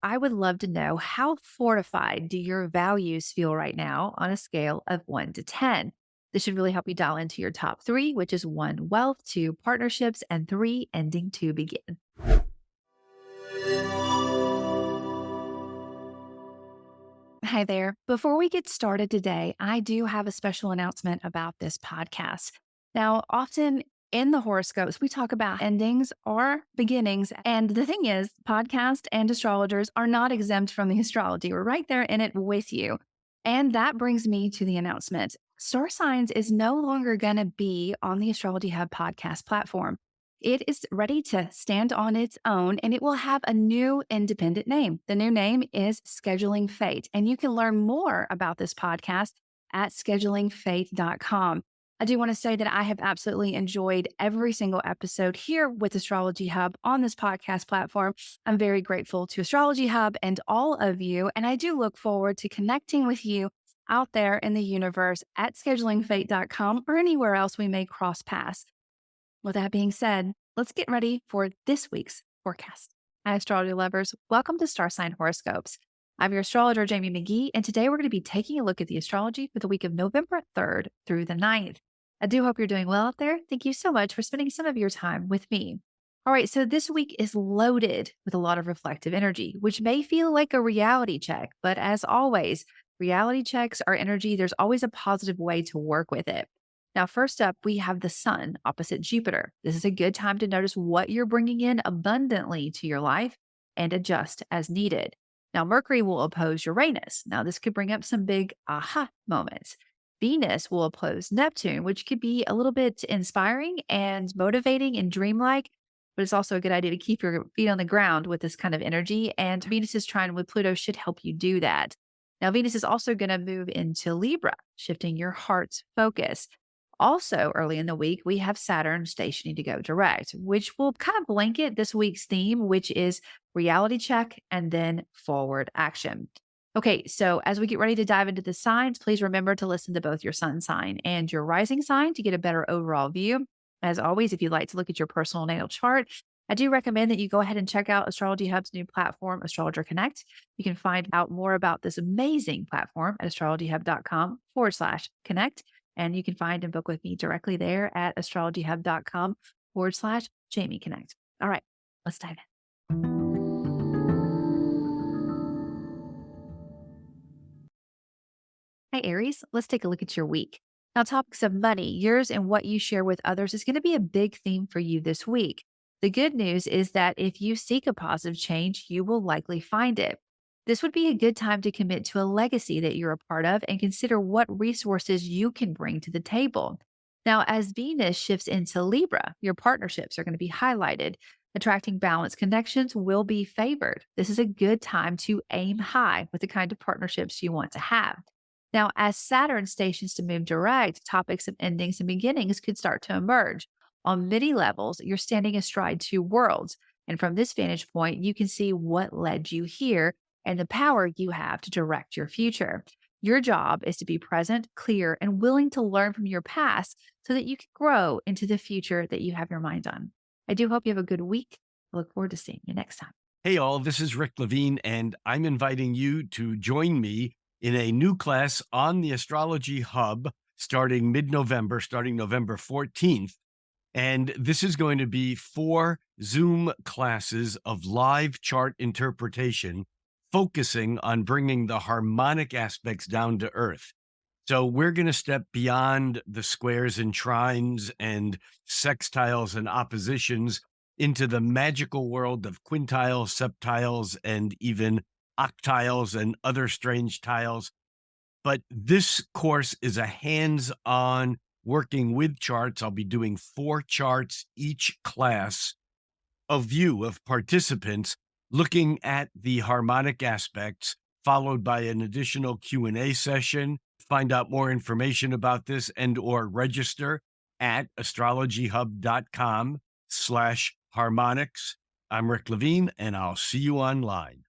I would love to know, how fortified do your values feel right now on a scale of 1 to 10? This should really help you dial into your top three, which is one, wealth, two, partnerships, and three, ending to begin. Hi there. Before we get started today, I do have a special announcement about this podcast. Now, often in the horoscopes, we talk about endings or beginnings. And the thing is, podcast and astrologers are not exempt from the astrology. We're right there in it with you. And that brings me to the announcement. Star Signs is no longer going to be on the Astrology Hub podcast platform. It is ready to stand on its own and it will have a new independent name. The new name is Scheduling Fate. And you can learn more about this podcast at schedulingfate.com. I do want to say that I have absolutely enjoyed every single episode here with Astrology Hub on this podcast platform. I'm very grateful to Astrology Hub and all of you. And I do look forward to connecting with you out there in the universe at schedulingfate.com or anywhere else we may cross paths. With that being said, let's get ready for this week's forecast. Hi, astrology lovers. Welcome to Star Sign Horoscopes. I'm your astrologer, Jamie McGee, and today we're going to be taking a look at the astrology for the week of November 3rd through the 9th. I do hope you're doing well out there. Thank you so much for spending some of your time with me. All right, so this week is loaded with a lot of reflective energy, which may feel like a reality check, but as always, reality checks are energy. There's always a positive way to work with it. Now, first up, we have the sun opposite Jupiter. This is a good time to notice what you're bringing in abundantly to your life and adjust as needed. Now, Mercury will oppose Uranus. Now, this could bring up some big aha moments. Venus will oppose Neptune, which could be a little bit inspiring and motivating and dreamlike, but it's also a good idea to keep your feet on the ground with this kind of energy. And Venus's trine with Pluto should help you do that. Now, Venus is also going to move into Libra, shifting your heart's focus. Also, early in the week, we have Saturn stationing to go direct, which will kind of blanket this week's theme, which is reality check and then forward action. Okay, so as we get ready to dive into the signs, please remember to listen to both your sun sign and your rising sign to get a better overall view. As always, if you'd like to look at your personal natal chart, I do recommend that you go ahead and check out Astrology Hub's new platform, Astrologer Connect. You can find out more about this amazing platform at astrologyhub.com/connect. And you can find and book with me directly there at astrologyhub.com/Jamie Connect. All right, let's dive in. Hi, Aries. Let's take a look at your week. Now, topics of money, yours and what you share with others is going to be a big theme for you this week. The good news is that if you seek a positive change, you will likely find it. This would be a good time to commit to a legacy that you're a part of and consider what resources you can bring to the table. Now, as Venus shifts into Libra, your partnerships are going to be highlighted. Attracting balanced connections will be favored. This is a good time to aim high with the kind of partnerships you want to have. Now, as Saturn stations to move direct, topics of endings and beginnings could start to emerge. On many levels, you're standing astride two worlds. And from this vantage point, you can see what led you here and the power you have to direct your future. Your job is to be present, clear, and willing to learn from your past so that you can grow into the future that you have your mind on. I do hope you have a good week. I look forward to seeing you next time. Hey, all, this is Rick Levine, and I'm inviting you to join me in a new class on the Astrology Hub starting mid-November, starting November 14th. And this is going to be 4 Zoom classes of live chart interpretation, focusing on bringing the harmonic aspects down to earth. So we're going to step beyond the squares and trines and sextiles and oppositions into the magical world of quintiles, septiles, and even octiles and other strange tiles. But this course is a hands-on working with charts. I'll be doing 4 charts each class, a view of participants looking at the harmonic aspects, followed by an additional Q&A session. Find out more information about this and or register at astrologyhub.com/harmonics. I'm Rick Levine, and I'll see you online.